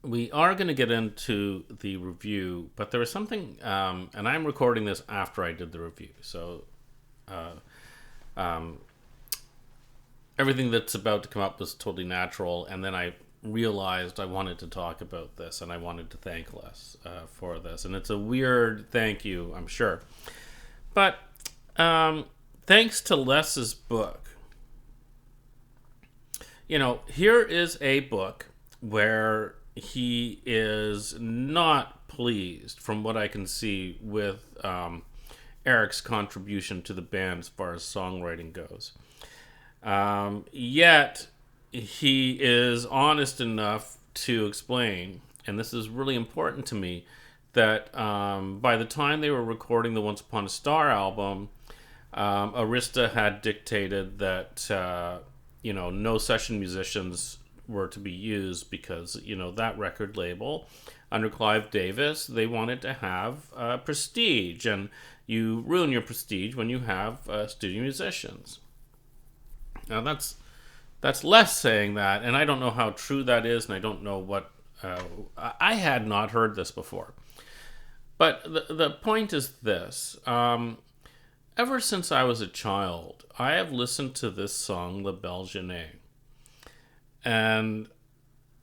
we are going to get into the review, but there was something, and I'm recording this after I did the review, so uh, um, everything that's about to come up was totally natural, and then I realized I wanted to talk about this, and I wanted to thank Les for this, and it's a weird thank you, I'm sure, but thanks to Les's book, here is a book where he is not pleased, from what I can see, with Eric's contribution to the band as far as songwriting goes. Yet, he is honest enough to explain, and this is really important to me, that by the time they were recording the Once Upon a Star album, Arista had dictated that no session musicians were to be used because that record label under Clive Davis, they wanted to have prestige, and you ruin your prestige when you have studio musicians. Now that's Les saying that, and I don't know how true that is, and I don't know what I had not heard this before. But the point is this: ever since I was a child, I have listened to this song, La Belle Jeanette. And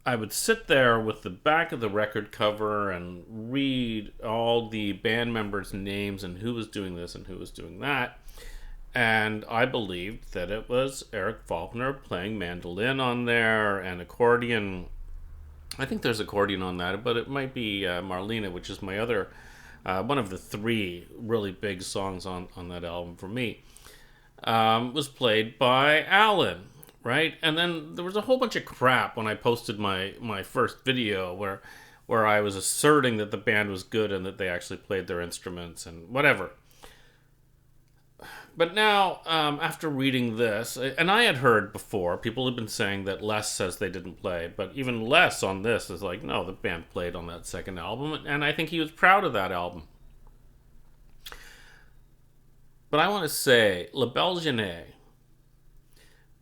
I would sit there with the back of the record cover and read all the band members' names and who was doing this and who was doing that. And I believed that it was Eric Faulkner playing mandolin on there and accordion. I think there's accordion on that, but it might be Marlena, which is my other, one of the three really big songs on that album for me, was played by Alan. Right? And then there was a whole bunch of crap when I posted my first video where I was asserting that the band was good and that they actually played their instruments and whatever. But now, after reading this, and I had heard before, people had been saying that Les says they didn't play, but even Les on this is like, no, the band played on that second album, and I think he was proud of that album. But I want to say, La Belle Jeanette,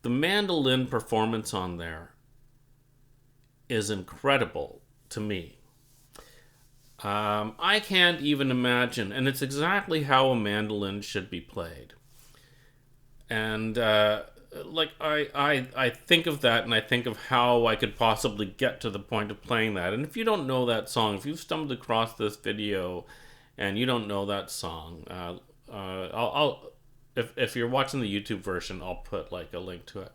the mandolin performance on there is incredible to me. I can't even imagine, and it's exactly how a mandolin should be played. And I think of that, and I think of how I could possibly get to the point of playing that. And if you don't know that song, if you've stumbled across this video and you don't know that song, I'll if you're watching the YouTube version, I'll put like a link to it.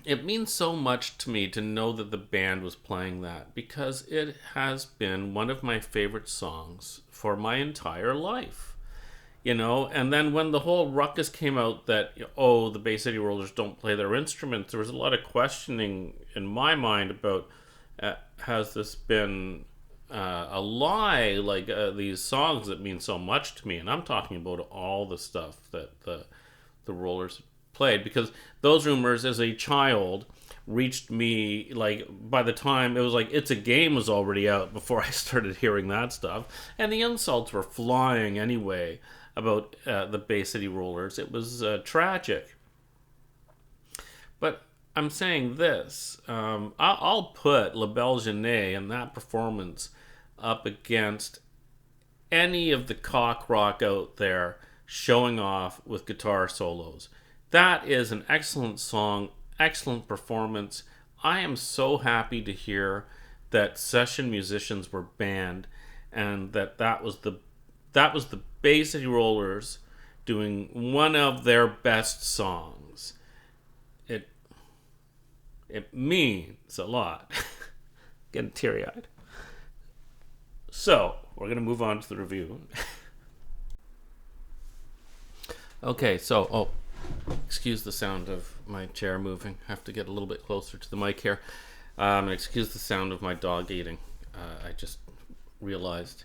It means so much to me to know that the band was playing that, because it has been one of my favorite songs for my entire life. And then when the whole ruckus came out that, the Bay City Rollers don't play their instruments, there was a lot of questioning in my mind about, has this been a lie, like these songs that mean so much to me, and I'm talking about all the stuff that the Rollers played, because those rumors as a child reached me, like by the time it was like It's a Game was already out before I started hearing that stuff, and the insults were flying anyway about the Bay City Rollers. It was tragic. But I'm saying this, I'll put La Belle Jeanette and that performance up against any of the cock rock out there showing off with guitar solos. That is an excellent song, excellent performance. I am so happy to hear that session musicians were banned, and that was the Bay City Rollers doing one of their best songs. It means a lot. Getting teary-eyed. So, we're going to move on to the review. Okay, so, excuse the sound of my chair moving. I have to get a little bit closer to the mic here. And excuse the sound of my dog eating. I just realized,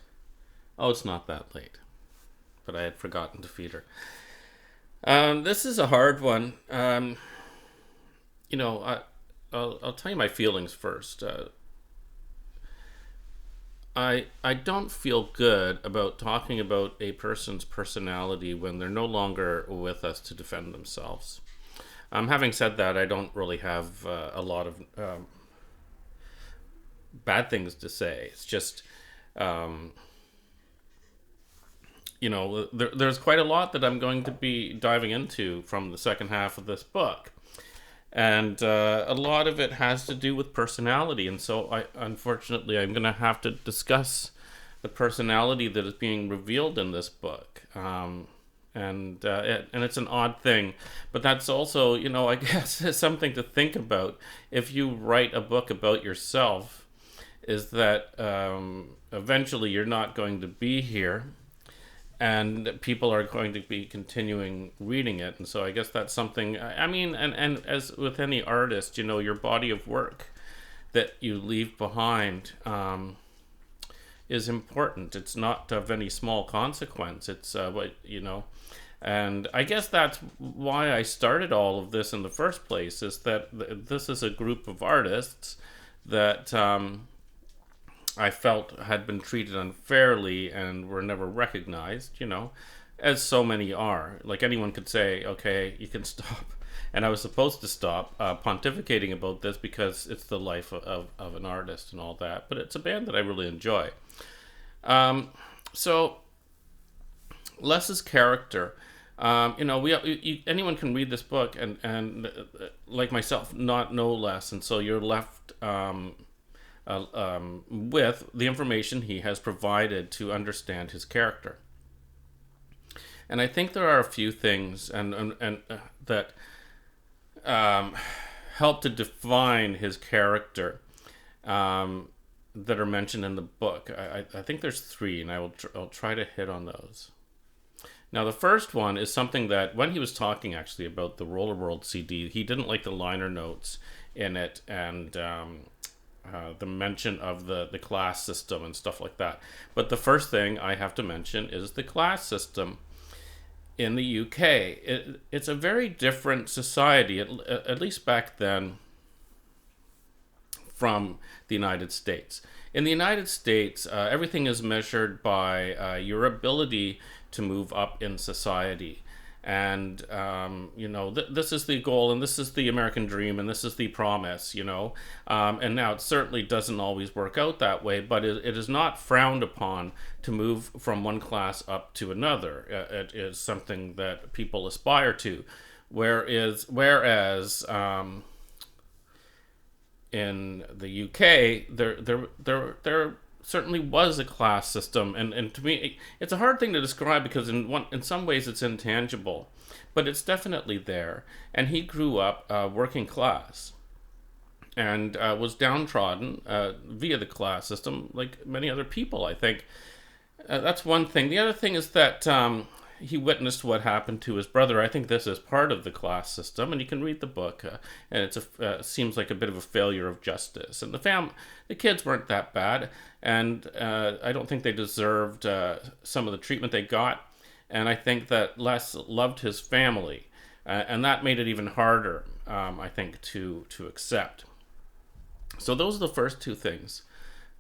it's not that late. But I had forgotten to feed her. This is a hard one. I'll tell you my feelings first. I don't feel good about talking about a person's personality when they're no longer with us to defend themselves. Having said that, I don't really have a lot of bad things to say. It's just, um, there's quite a lot that I'm going to be diving into from the second half of this book. And a lot of it has to do with personality. And so, unfortunately, I'm going to have to discuss the personality that is being revealed in this book. And it's an odd thing, but that's also, I guess, something to think about if you write a book about yourself, is that eventually you're not going to be here, and people are going to be continuing reading it. And so I guess that's something, I mean, and as with any artist, your body of work that you leave behind is important. It's not of any small consequence. It's and I guess that's why I started all of this in the first place, is that this is a group of artists that I felt had been treated unfairly and were never recognized, as so many are. Like, anyone could say, okay, you can stop. And I was supposed to stop pontificating about this because it's the life of an artist and all that. But it's a band that I really enjoy. So, Les's character, anyone can read this book and like myself, not know Les. And so you're left with the information he has provided to understand his character. And I think there are a few things that help to define his character that are mentioned in the book. I think there's three, and I'll try to hit on those. Now, the first one is something that, when he was talking actually about the Roller World CD, he didn't like the liner notes in it, and the mention of the class system and stuff like that. But the first thing I have to mention is the class system in the UK. It's a very different society, at least back then, from the United States. In the United States, everything is measured by your ability to move up in society. And, this is the goal, and this is the American dream, and this is the promise, And now it certainly doesn't always work out that way, but it is not frowned upon to move from one class up to another. It is something that people aspire to. Whereas in the UK, there certainly was a class system, and to me, it's a hard thing to describe because in some ways it's intangible, but it's definitely there. And he grew up working class, and was downtrodden via the class system, like many other people, I think. That's one thing. The other thing is that he witnessed what happened to his brother. I think this is part of the class system, and you can read the book, and it seems like a bit of a failure of justice. And the kids weren't that bad, and I don't think they deserved some of the treatment they got. And I think that Les loved his family, and that made it even harder, I think, to accept. So those are the first two things.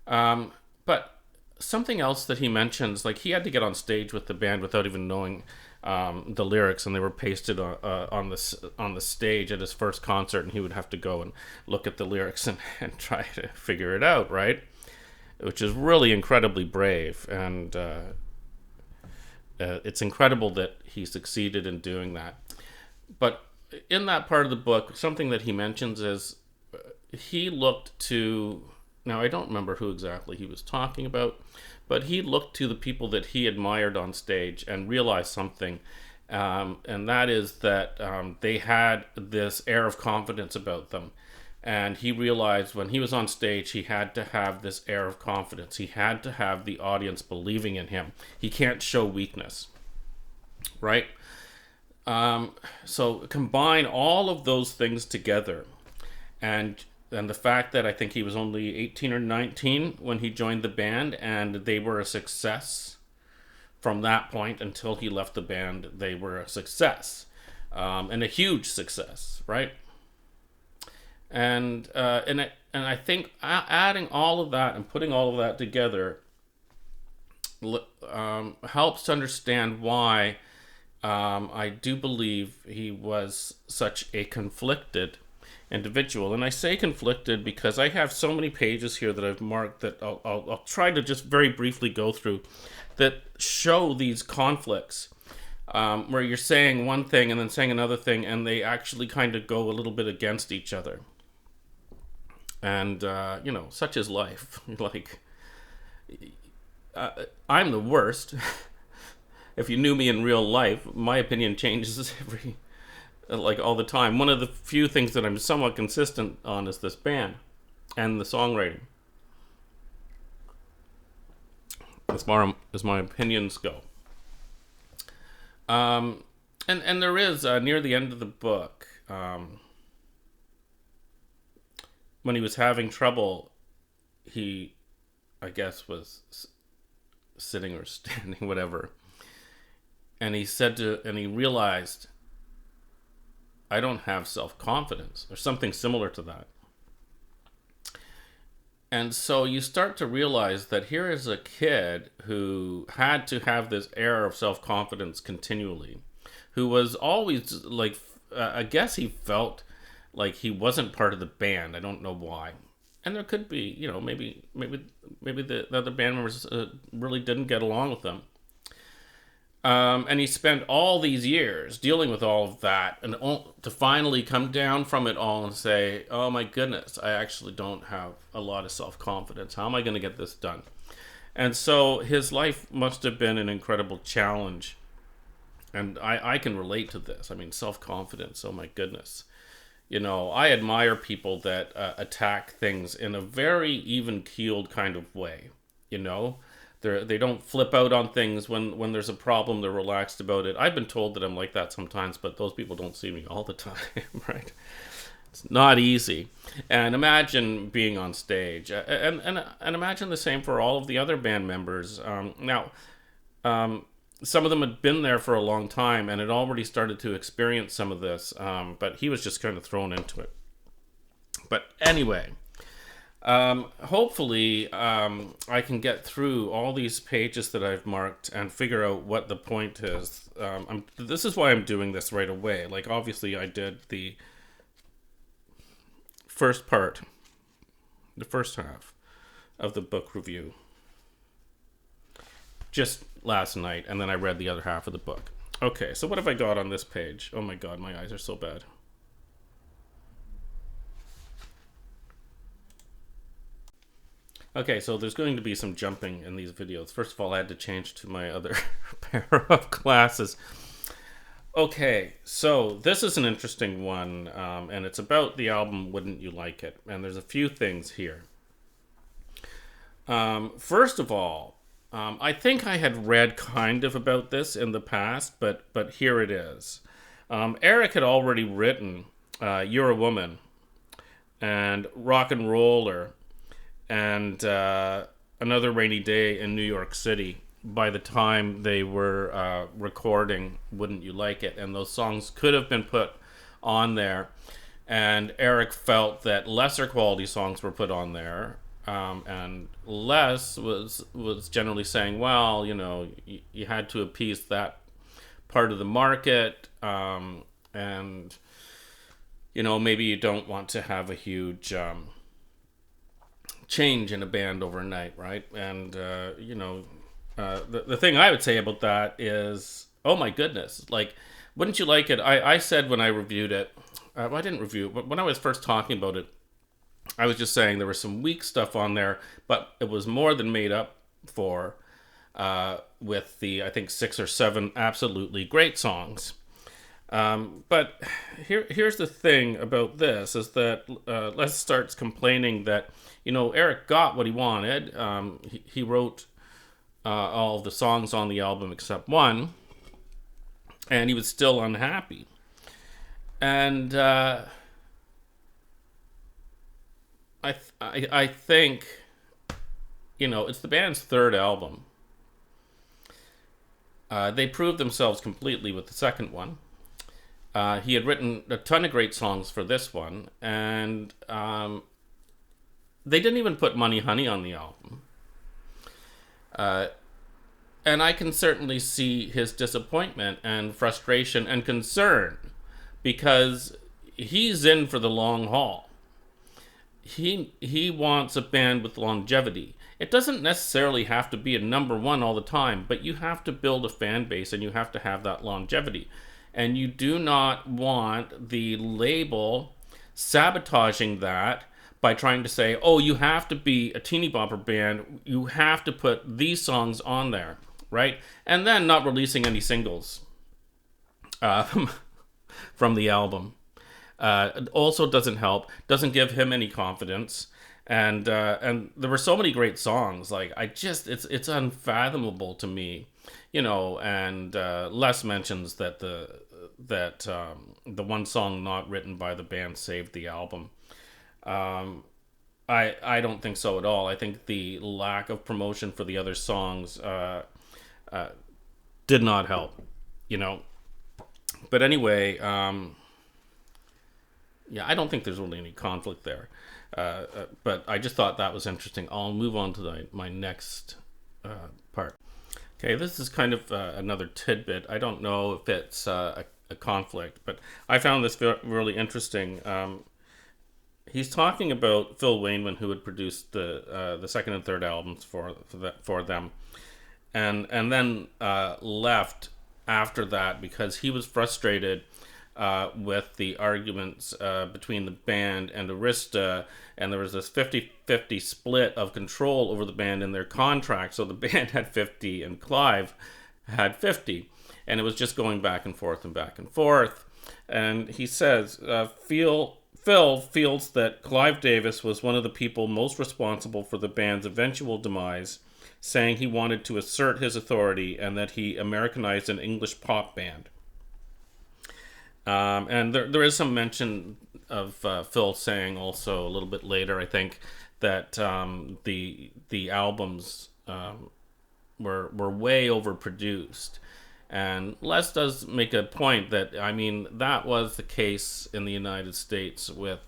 But something else that he mentions, like, he had to get on stage with the band without even knowing the lyrics, and they were pasted on the stage at his first concert, and he would have to go and look at the lyrics and try to figure it out, right? Which is really incredibly brave, and it's incredible that he succeeded in doing that. But in that part of the book, something that he mentions is he looked to, now I don't remember who exactly he was talking about, but he looked to the people that he admired on stage and realized something, and that is that they had this air of confidence about them. And he realized when he was on stage, he had to have this air of confidence. He had to have the audience believing in him. He can't show weakness, right? So combine all of those things together, and the fact that I think he was only 18 or 19 when he joined the band, and they were a success from that point until he left the band. They were a success, and a huge success, right? And I think adding all of that and putting all of that together helps to understand why I do believe he was such a conflicted individual. And I say conflicted because I have so many pages here that I've marked that I'll try to just very briefly go through that show these conflicts, where you're saying one thing and then saying another thing, and they actually kind of go a little bit against each other. And, such is life. Like, I'm the worst. If you knew me in real life, my opinion changes all the time. One of the few things that I'm somewhat consistent on is this band and the songwriting, as far as my opinions go. And there is, near the end of the book, when he was having trouble, he, I guess, was sitting or standing, whatever. And he realized, I don't have self-confidence, or something similar to that. And so you start to realize that here is a kid who had to have this air of self-confidence continually, who was always like, I guess he felt like he wasn't part of the band. I don't know why. And there could be, maybe the other band members really didn't get along with him. And he spent all these years dealing with all of that, and to finally come down from it all and say, oh my goodness, I actually don't have a lot of self-confidence. How am I going to get this done? And so his life must have been an incredible challenge. And I can relate to this. I mean, self-confidence, oh my goodness. I admire people that attack things in a very even-keeled kind of way, They don't flip out on things when there's a problem. They're relaxed about it. I've been told that I'm like that sometimes, but those people don't see me all the time, right? It's not easy. And imagine being on stage, and imagine the same for all of the other band members. Some of them had been there for a long time and had already started to experience some of this, but he was just kind of thrown into it. But anyway. Hopefully, I can get through all these pages that I've marked and figure out what the point is. This is why I'm doing this right away. Like, obviously, I did the first part, the first half of the book review just last night, and then I read the other half of the book. Okay, so what have I got on this page? Oh my God, my eyes are so bad. Okay, so there's going to be some jumping in these videos. First of all, I had to change to my other pair of glasses. Okay, so this is an interesting one, and it's about the album Wouldn't You Like It? And there's a few things here. First of all, I think I had read kind of about this in the past, but here it is. Eric had already written You're a Woman and Rock and Roller and Another Rainy Day in New York City by the time they were recording Wouldn't You Like It? And those songs could have been put on there. And Eric felt that lesser quality songs were put on there. And Les was generally saying, well, you had to appease that part of the market. And, maybe you don't want to have a huge change in a band overnight, right? And the thing I would say about that is, oh my goodness, like, Wouldn't You Like It? I said when I reviewed it, I didn't review it, but when I was first talking about it, I was just saying there was some weak stuff on there, but it was more than made up for with the, I think, 6 or 7 absolutely great songs. But here's the thing about this, is that Les starts complaining that, Eric got what he wanted. He wrote all of the songs on the album except one, and he was still unhappy. And I think, it's the band's third album. They proved themselves completely with the second one. He had written a ton of great songs for this one, and they didn't even put Money Honey on the album. And I can certainly see his disappointment and frustration and concern, because he's in for the long haul. He wants a band with longevity. It doesn't necessarily have to be a number one all the time, but you have to build a fan base and you have to have that longevity. And you do not want the label sabotaging that by trying to say, oh, you have to be a teeny bopper band, you have to put these songs on there, right? And then not releasing any singles from the album. Also doesn't help, doesn't give him any confidence. And there were so many great songs. Like, it's unfathomable to me, And Les mentions that the one song not written by the band saved the album. I don't think so at all. I think the lack of promotion for the other songs did not help, But anyway, yeah, I don't think there's really any conflict there. But I just thought that was interesting. I'll move on to my next part. Okay, this is kind of another tidbit. I don't know if it's a conflict, but I found this really interesting. He's talking about Phil Wainman, who had produced the second and third albums for them, and then left after that because he was frustrated with the arguments between the band and Arista, and there was this 50-50 split of control over the band in their contract. So the band had 50 and Clive had 50, and it was just going back and forth and back and forth. And he says, Phil feels that Clive Davis was one of the people most responsible for the band's eventual demise, saying he wanted to assert his authority and that he Americanized an English pop band. And there is some mention of Phil saying also a little bit later, I think, that the albums were way overproduced. And Les does make a point that, that was the case in the United States with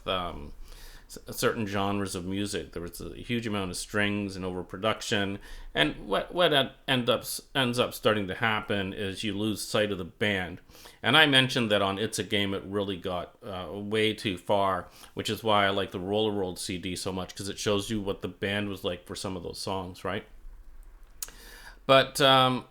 certain genres of music. There was a huge amount of strings and overproduction. And what ends up starting to happen is you lose sight of the band. And I mentioned that on It's a Game it really got way too far, which is why I like the Roller World CD so much, because it shows you what the band was like for some of those songs, right? But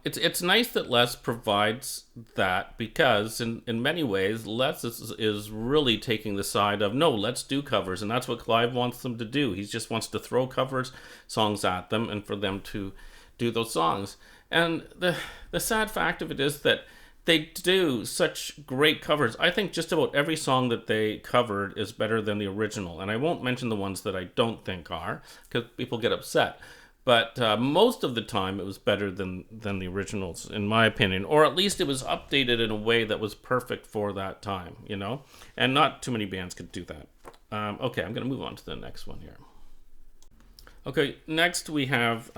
it's nice that Les provides that, because in many ways Les is really taking the side of, no, let's do covers, and that's what Clive wants them to do. He just wants to throw covers songs at them and for them to do those songs. And the sad fact of it is that they do such great covers. I think just about every song that they covered is better than the original, and I won't mention the ones that I don't think are, because people get upset. But most of the time it was better than the originals, in my opinion. Or at least it was updated in a way that was perfect for that time, And not too many bands could do that. Okay, I'm going to move on to the next one here. Okay, next we have,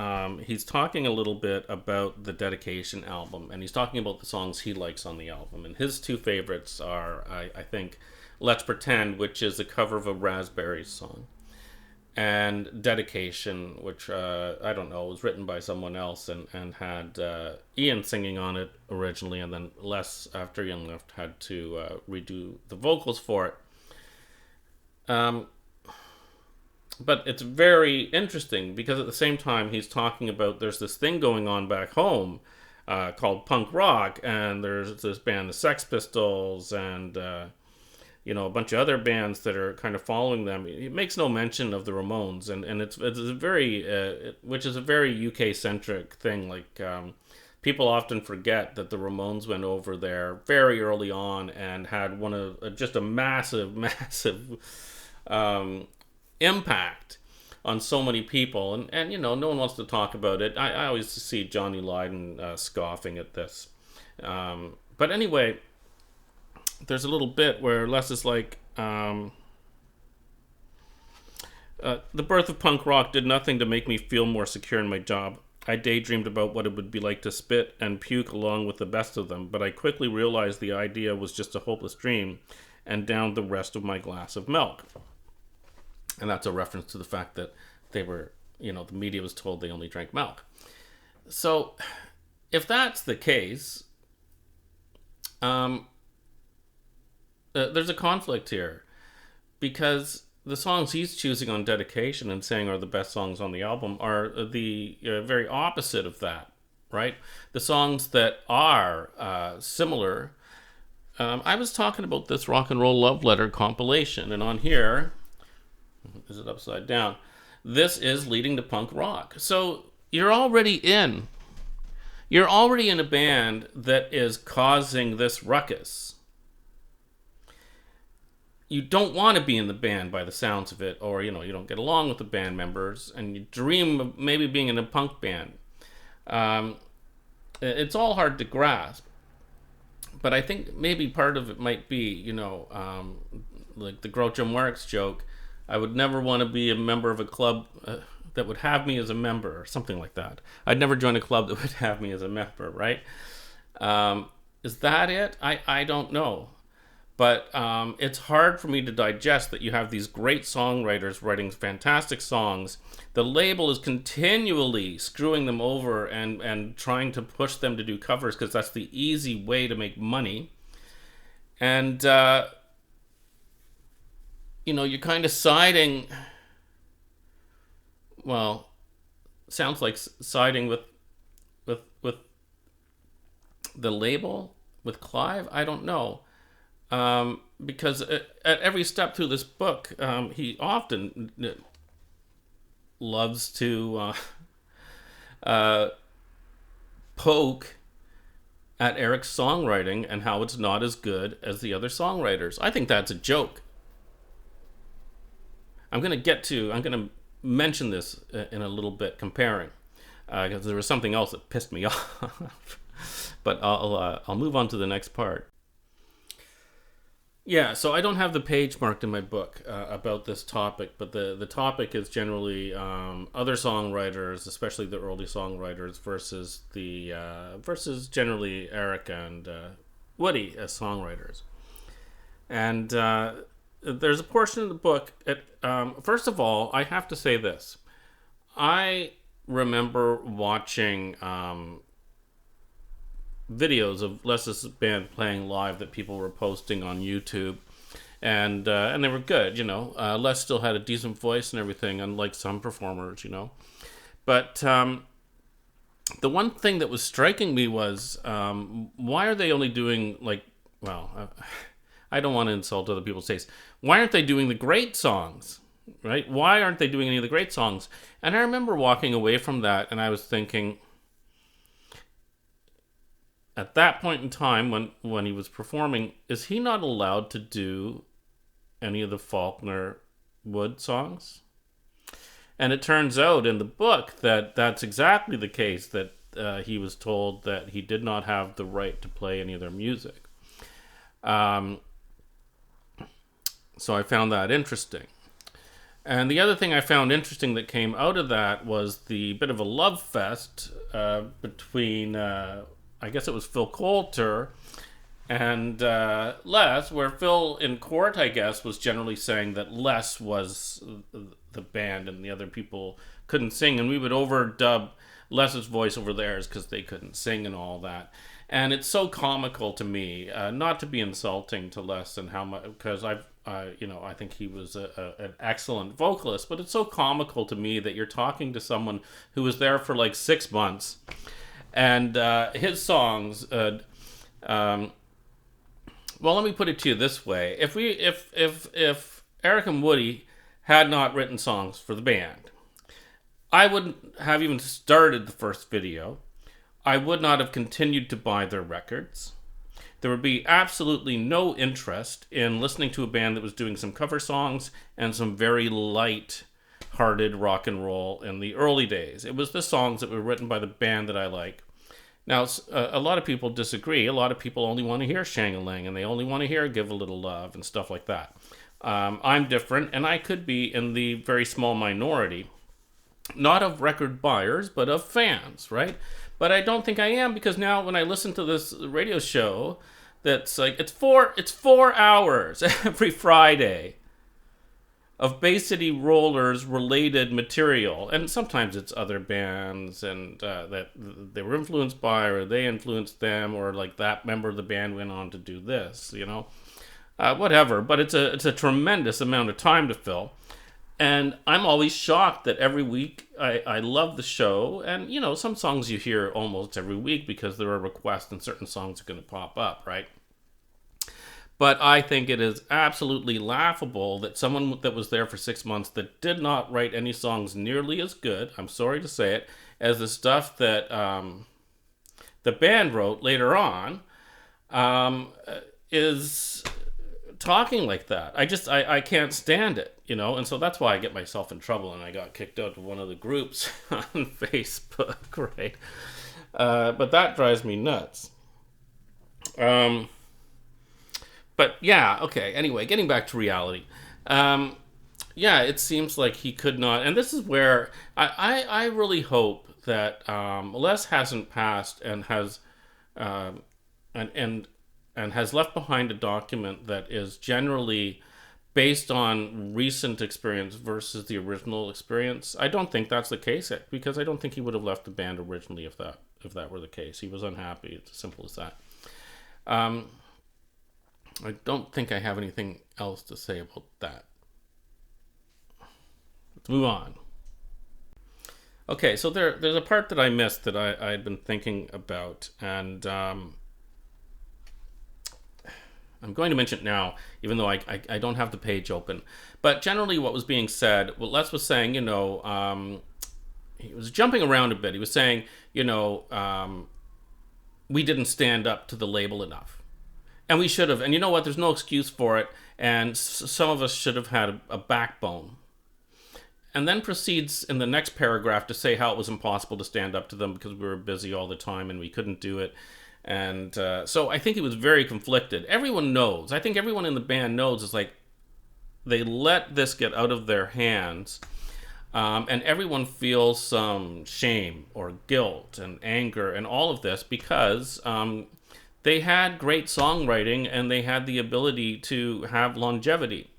he's talking a little bit about the Dedication album. And he's talking about the songs he likes on the album. And his two favorites are, I think, Let's Pretend, which is a cover of a Raspberries song, and Dedication, which I don't know, was written by someone else and had Ian singing on it originally, and then Les, after Ian left, had to redo the vocals for it. But it's very interesting because at the same time he's talking about there's this thing going on back home called punk rock, and there's this band, the Sex Pistols, and a bunch of other bands that are kind of following them. It makes no mention of the Ramones, and it's a very, which is a very UK-centric thing. Like, people often forget that the Ramones went over there very early on and had just a massive impact on so many people. And no one wants to talk about it. I always see Johnny Lydon scoffing at this. But anyway, there's a little bit where Les is like, the birth of punk rock did nothing to make me feel more secure in my job. I daydreamed about what it would be like to spit and puke along with the best of them, but I quickly realized the idea was just a hopeless dream and downed the rest of my glass of milk. And that's a reference to the fact that they were, the media was told they only drank milk. So if that's the case, there's a conflict here, because the songs he's choosing on Dedication and saying are the best songs on the album are the very opposite of that, right? The songs that are similar. I was talking about this Rock and Roll Love Letter compilation, and on here, is it upside down? This is Leading to Punk Rock. So you're already in a band that is causing this ruckus. You don't want to be in the band by the sounds of it, or you don't get along with the band members, and you dream of maybe being in a punk band. It's all hard to grasp, but I think maybe part of it might be, like the Groucho Marx joke, I would never want to be a member of a club that would have me as a member, or something like that. I'd never join a club that would have me as a member, right? Is that it? I don't know. But it's hard for me to digest that you have these great songwriters writing fantastic songs. The label is continually screwing them over and trying to push them to do covers because that's the easy way to make money. And, you're kind of siding, well, sounds like siding with the label, with Clive. I don't know. Because at every step through this book, he often loves to poke at Eric's songwriting and how it's not as good as the other songwriters. I think that's a joke. I'm going to mention this in a little bit, comparing, because there was something else that pissed me off. But I'll move on to the next part. Yeah, so I don't have the page marked in my book about this topic, but the topic is generally other songwriters, especially the early songwriters, versus generally Eric and Woody as songwriters. And there's a portion of the book. First of all, I have to say this: I remember watching videos of Les's band playing live that people were posting on YouTube, and they were good. Les still had a decent voice and everything, unlike some performers. But the one thing that was striking me was why are they only doing I don't want to insult other people's taste. Why aren't they doing the great songs? Right? Why aren't they doing any of the great songs? And I remember walking away from that, and I was thinking, at that point in time, when he was performing, is he not allowed to do any of the Faulkner Wood songs? And it turns out in the book that that's exactly the case, that he was told that he did not have the right to play any of their music. So I found that interesting. And the other thing I found interesting that came out of that was the bit of a love fest between... I guess it was Phil Coulter and Les, where Phil in court, I guess, was generally saying that Les was the band and the other people couldn't sing, and we would overdub Les's voice over theirs because they couldn't sing and all that. And it's so comical to me, not to be insulting to Les and how much, because I think he was an excellent vocalist, but it's so comical to me that you're talking to someone who was there for like 6 months. And his songs, well, let me put it to you this way: if Eric and Woody had not written songs for the band, I wouldn't have even started the first video. I would not have continued to buy their records. There would be absolutely no interest in listening to a band that was doing some cover songs and some very light-hearted rock and roll in the early days. It was the songs that were written by the band that I like. Now, a lot of people disagree. A lot of people only want to hear Shang-a-Lang, and they only want to hear Give a Little Love and stuff like that. I'm different, and I could be in the very small minority, not of record buyers, but of fans, right? But I don't think I am, because now when I listen to this radio show, that's like, it's 4 hours every Friday. of Bay City Rollers related material, and sometimes it's other bands and that they were influenced by, or they influenced them, or like that member of the band went on to do this, whatever. But it's a tremendous amount of time to fill, and I'm always shocked that every week I love the show, and some songs you hear almost every week because there are requests and certain songs are going to pop up, right? But I think it is absolutely laughable that someone that was there for 6 months that did not write any songs nearly as good, I'm sorry to say it, as the stuff that the band wrote later on, is talking like that. I can't stand it, and so that's why I get myself in trouble, and I got kicked out of one of the groups on Facebook, right? But that drives me nuts. But yeah, okay. Anyway, getting back to reality. Yeah, it seems like he could not. And this is where I really hope that Les hasn't passed and has and has left behind a document that is generally based on recent experience versus the original experience. I don't think that's the case, because I don't think he would have left the band originally if that were the case. He was unhappy. It's as simple as that. I don't think I have anything else to say about that. Let's move on. Okay, so there's a part that I missed that I had been thinking about, and I'm going to mention it now, even though I don't have the page open. But generally what was being said, what Les was saying, he was jumping around a bit. He was saying, we didn't stand up to the label enough. And we should have. And you know what? There's no excuse for it. And some of us should have had a backbone. And then proceeds in the next paragraph to say how it was impossible to stand up to them because we were busy all the time and we couldn't do it. And so I think he was very conflicted. Everyone knows. I think everyone in the band knows. It's like they let this get out of their hands. And everyone feels some shame or guilt and anger and all of this because they had great songwriting and they had the ability to have longevity.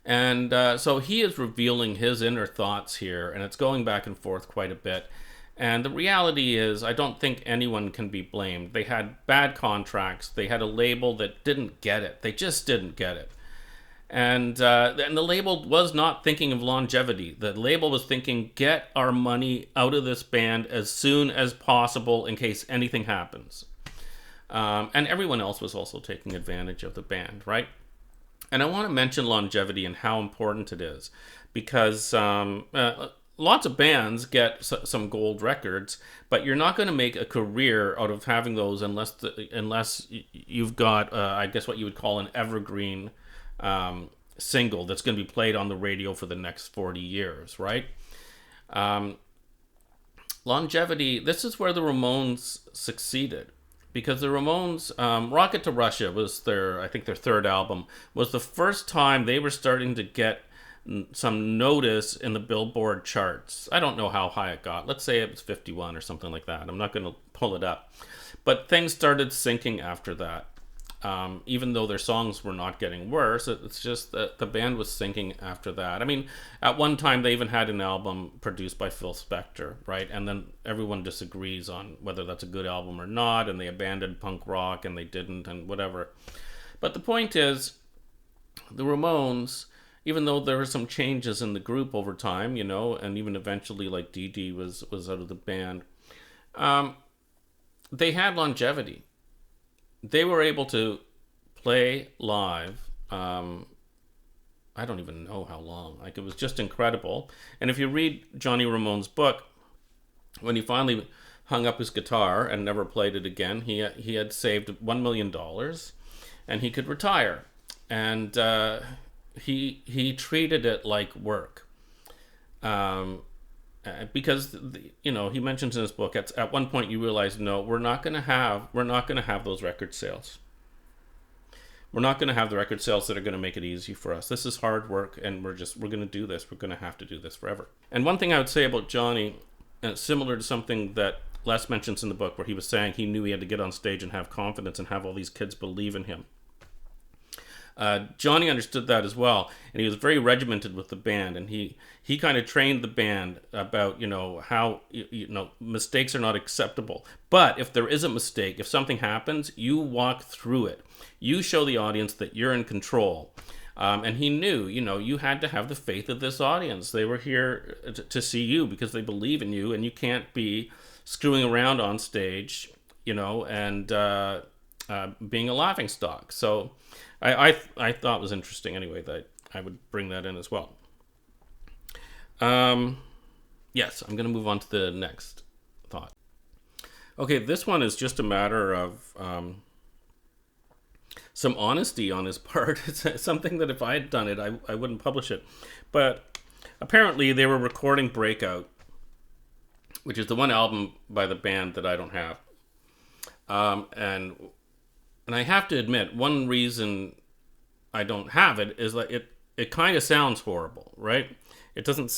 And so he is revealing his inner thoughts here, and it's going back and forth quite a bit. And the reality is, I don't think anyone can be blamed. They had bad contracts. They had a label that didn't get it. They just didn't get it. And the label was not thinking of longevity. The label was thinking, get our money out of this band as soon as possible in case anything happens. And everyone else was also taking advantage of the band, right? And I want to mention longevity and how important it is, because lots of bands get some gold records, but you're not going to make a career out of having those unless you've got, I guess, what you would call an evergreen single that's going to be played on the radio for the next 40 years, right? Longevity, this is where the Ramones succeeded. Because the Ramones, Rocket to Russia was their third album, was the first time they were starting to get some notice in the Billboard charts. I don't know how high it got. Let's say it was 51 or something like that. I'm not going to pull it up. But things started sinking after that. Even though their songs were not getting worse, it's just that the band was sinking after that. I mean, at one time they even had an album produced by Phil Spector, right? And then everyone disagrees on whether that's a good album or not, and they abandoned punk rock and they didn't, and whatever. But the point is, the Ramones, even though there were some changes in the group over time, and even eventually like Dee Dee was out of the band, they had longevity. They were able to play live. I don't even know how long. Like, it was just incredible. And if you read Johnny Ramone's book, when he finally hung up his guitar and never played it again, he had saved $1 million, and he could retire. And he treated it like work. Because he mentions in his book at one point you realize, no, we're not going to have those record sales. We're not going to have the record sales that are going to make it easy for us. This is hard work, and we're going to do this. We're going to have to do this forever. And one thing I would say about Johnny, similar to something that Les mentions in the book, where he was saying he knew he had to get on stage and have confidence and have all these kids believe in him. Johnny understood that as well, and he was very regimented with the band, and he kind of trained the band about how mistakes are not acceptable. But if there is a mistake, if something happens, you walk through it. You show the audience that you're in control. And he knew, you had to have the faith of this audience. They were here to see you because they believe in you, and you can't be screwing around on stage, and being a laughing stock. So I thought it was interesting anyway that I would bring that in as well. Yes, I'm going to move on to the next thought. Okay, this one is just a matter of some honesty on his part. It's something that if I had done it, I wouldn't publish it. But apparently they were recording Breakout, which is the one album by the band that I don't have. And I have to admit, one reason I don't have it is that it kind of sounds horrible, right? It doesn't,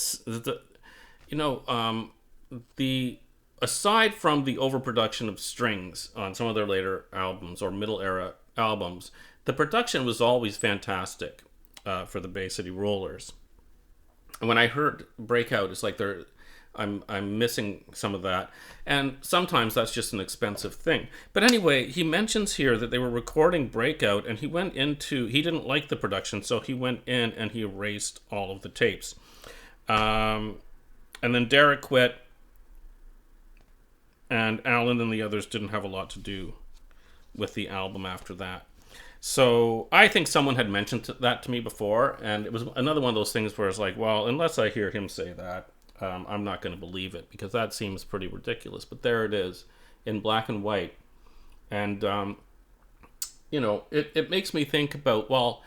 aside from the overproduction of strings on some of their later albums or middle era albums, the production was always fantastic for the Bay City Rollers. And when I heard Breakout, it's like I'm missing some of that, and sometimes that's just an expensive thing. But anyway, he mentions here that they were recording Breakout, and he didn't like the production, so he went in and he erased all of the tapes. And then Derek quit, and Alan and the others didn't have a lot to do with the album after that. So I think someone had mentioned that to me before, and it was another one of those things where it's like, well, unless I hear him say that, I'm not going to believe it, because that seems pretty ridiculous. But there it is in black and white. And, it makes me think about, well,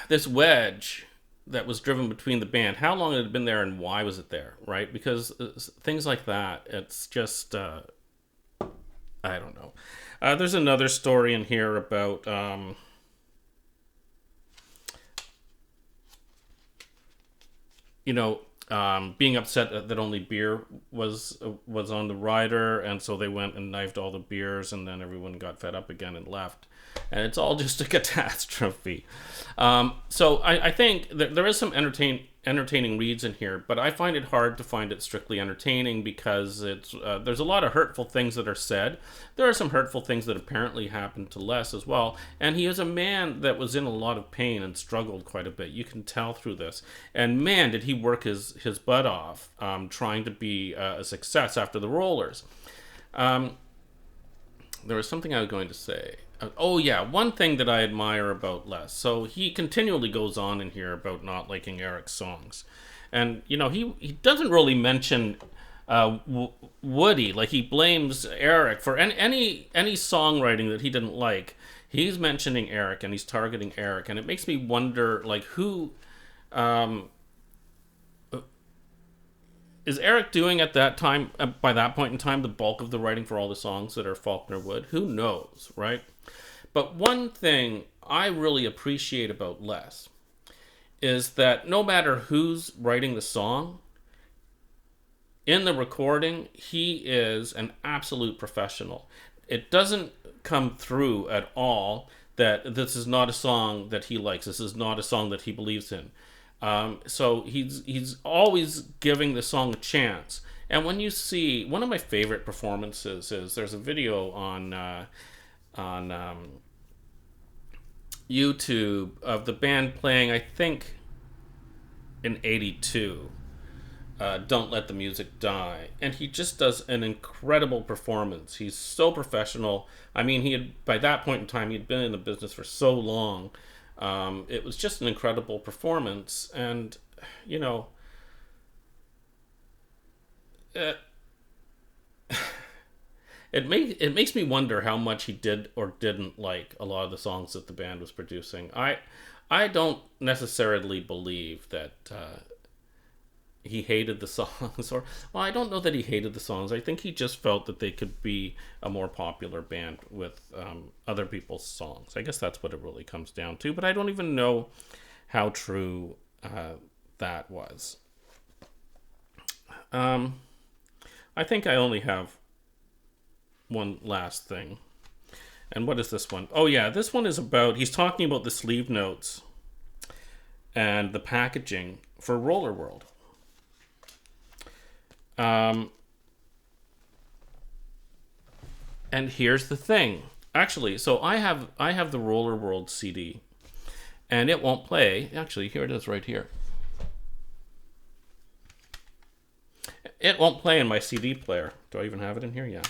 this wedge that was driven between the band, how long had it been there and why was it there, right? Because things like that, it's just, I don't know. There's another story in here about, being upset that only beer was on the rider, and so they went and knifed all the beers, and then everyone got fed up again and left. And it's all just a catastrophe. So I think that there is some entertaining reads in here, but I find it hard to find it strictly entertaining because there's a lot of hurtful things that are said. There are some hurtful things that apparently happened to Les as well, and he is a man that was in a lot of pain and struggled quite a bit. You can tell through this. And man, did he work his butt off trying to be a success after the Rollers. There was something I was going to say. Oh yeah, one thing that I admire about Les. So he continually goes on in here about not liking Eric's songs. And, he doesn't really mention Woody. Like, he blames Eric for any songwriting that he didn't like. He's mentioning Eric, and he's targeting Eric. And it makes me wonder, like, who... is Eric doing at that time, by that point in time, the bulk of the writing for all the songs that are Faulkner Wood? Who knows, right? But one thing I really appreciate about Les is that no matter who's writing the song, in the recording, he is an absolute professional. It doesn't come through at all that this is not a song that he likes. This is not a song that he believes in. So he's always giving the song a chance. And when you see, one of my favorite performances is there's a video on YouTube of the band playing, I think, in '82, Don't Let the Music Die. And he just does an incredible performance. He's so professional. I mean, by that point in time, he'd been in the business for so long. It was just an incredible performance, and it makes me wonder how much he did or didn't like a lot of the songs that the band was producing. I don't necessarily believe that he hated the songs, or I don't know that he hated the songs. I think he just felt that they could be a more popular band with other people's songs. I guess that's what it really comes down to, but I don't even know how true that was. I think I only have one last thing, And what is this one? Oh yeah, this one is about, he's talking about the sleeve notes and the packaging for Roller World. And here's the thing. Actually, so I have the Roller World CD, and it won't play. Actually, here it is right here. It won't play in my CD player. Do I even have it in here? Yeah.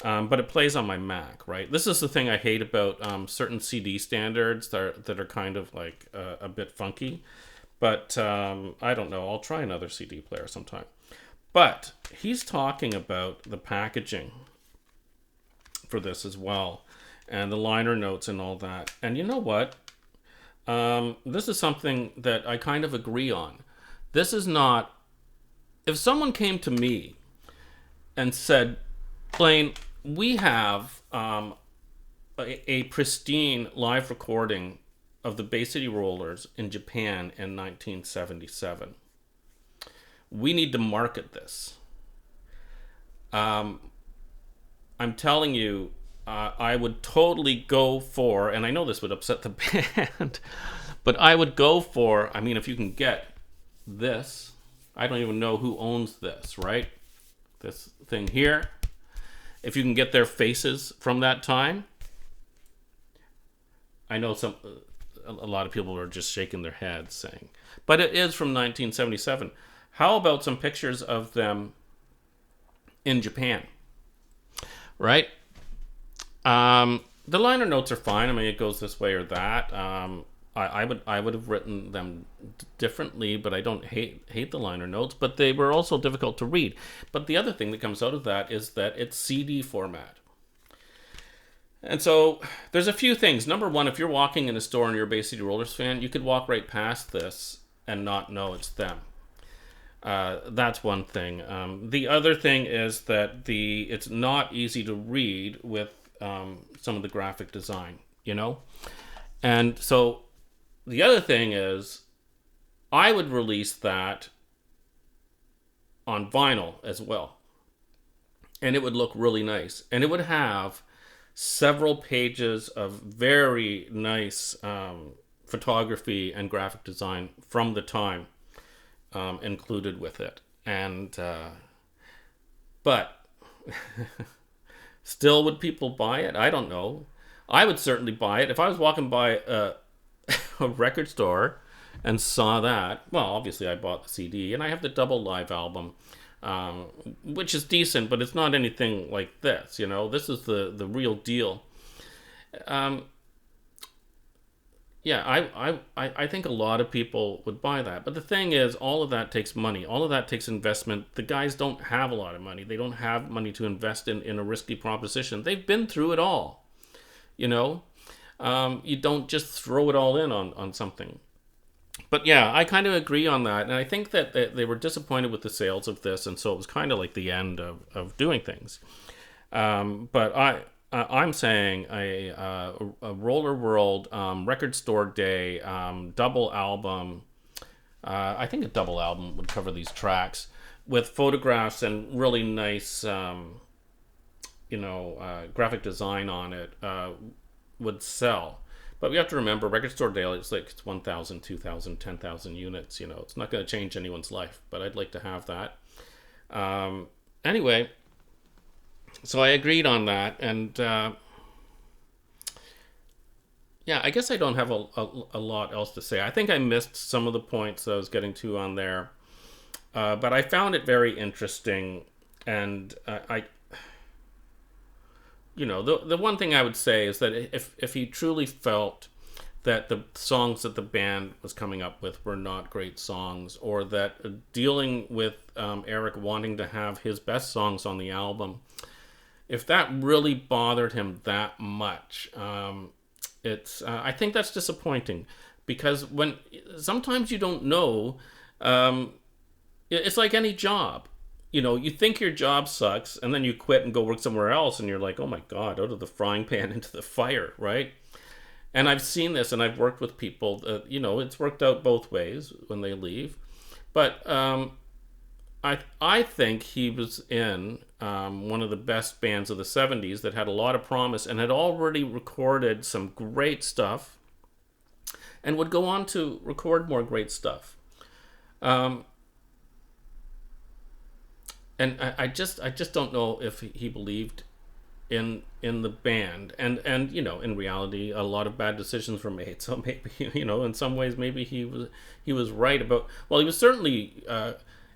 But it plays on my Mac, right? This is the thing I hate about certain CD standards that are kind of like a bit funky. But I don't know. I'll try another CD player sometime. But he's talking about the packaging for this as well, and the liner notes and all that. And you know what? This is something that I kind of agree on. This is not... If someone came to me and said, Blaine, we have a pristine live recording of the Bay City Rollers in Japan in 1977. We need to market this. I'm telling you, I would totally go for, and I know this would upset the band, but I would go for, I mean, if you can get this, I don't even know who owns this, right? This thing here. If you can get their faces from that time. I know a lot of people are just shaking their heads saying, but it is from 1977. How about some pictures of them in Japan? Right? The liner notes are fine. I mean, it goes this way or that. I would have written them differently, but I don't hate the liner notes. But they were also difficult to read. But the other thing that comes out of that is that it's CD format. And so there's a few things. Number one, if you're walking in a store and you're a Bay City Rollers fan, you could walk right past this and not know it's them. That's one thing. The other thing is that it's not easy to read with some of the graphic design, you know? And so the other thing is I would release that on vinyl as well. And it would look really nice. And it would have several pages of very nice photography and graphic design from the time included with it. And but still, would people buy it? I don't know. I would certainly buy it if I was walking by a record store and saw that. Well, obviously I bought the CD, and I have the double live album, which is decent, but it's not anything like this. You know, this is the real deal. Yeah, I think a lot of people would buy that. But the thing is, all of that takes money. All of that takes investment. The guys don't have a lot of money. They don't have money to invest in a risky proposition. They've been through it all. You know? You don't just throw it all in on something. But yeah, I kind of agree on that. And I think that they were disappointed with the sales of this. And so it was kind of like the end of doing things. But I'm saying a Roller World record store day double album. I think a double album would cover these tracks with photographs and really nice, graphic design on it would sell. But we have to remember, record store day, it's 1,000, 2,000, 10,000 units. You know, it's not going to change anyone's life. But I'd like to have that. Anyway. So I agreed on that, and yeah, I guess I don't have a lot else to say. I think I missed some of the points that I was getting to on there, but I found it very interesting, and the one thing I would say is that if he truly felt that the songs that the band was coming up with were not great songs, or that dealing with Eric wanting to have his best songs on the album, if that really bothered him that much, I think that's disappointing, because sometimes you don't know. It's like any job. You know, you think your job sucks, and then you quit and go work somewhere else, and you're like, oh my God, out of the frying pan into the fire, right? And I've seen this, and I've worked with people that, it's worked out both ways when they leave. But I think he was in one of the best bands of the 70s that had a lot of promise and had already recorded some great stuff and would go on to record more great stuff. And I just don't know if he believed in the band, and in reality a lot of bad decisions were made, so maybe in some ways maybe he was right about, well, he was certainly,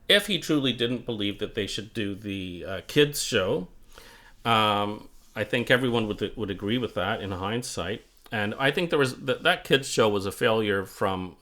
if he truly didn't believe that they should do the kids show, I think everyone would agree with that in hindsight. And I think there was that kids show was a failure from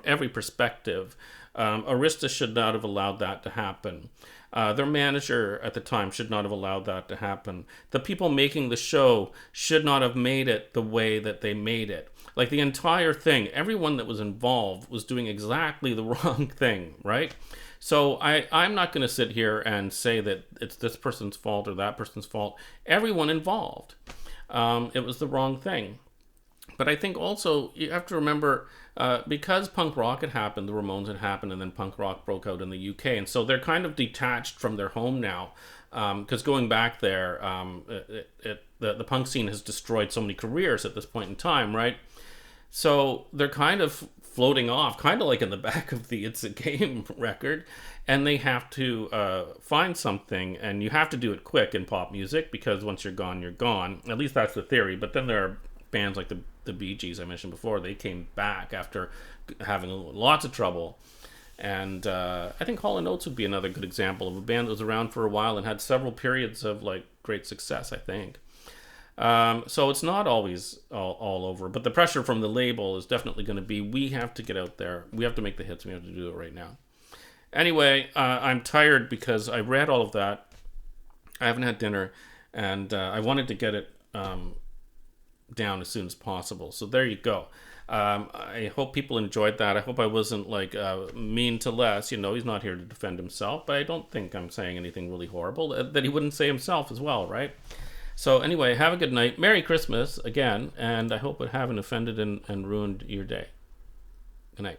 every perspective. Arista should not have allowed that to happen. Their manager at the time should not have allowed that to happen. The people making the show should not have made it the way that they made it. Like, the entire thing, everyone that was involved was doing exactly the wrong thing, right? So I'm not going to sit here and say that it's this person's fault or that person's fault. Everyone involved. It was the wrong thing. But I think also you have to remember, because punk rock had happened, the Ramones had happened, and then punk rock broke out in the UK. And so they're kind of detached from their home now, because going back there, the punk scene has destroyed so many careers at this point in time, right? So they're kind of floating off, kind of like in the back of the It's a Game record, and they have to find something, and you have to do it quick in pop music, because once you're gone, you're gone. At least that's the theory. But then there are bands like the Bee Gees I mentioned before. They came back after having lots of trouble. And I think Hall & Oates would be another good example of a band that was around for a while and had several periods of like great success, I think. So it's not always all over, but the pressure from the label is definitely going to be, we have to get out there, we have to make the hits, we have to do it right now. Anyway, I'm tired because I read all of that, I haven't had dinner, and I wanted to get it down as soon as possible. So there you go. I hope people enjoyed that. I hope I wasn't like mean to Les. He's not here to defend himself, but I don't think I'm saying anything really horrible that he wouldn't say himself as well, right? So anyway, have a good night. Merry Christmas again, and I hope I haven't offended and ruined your day. Good night.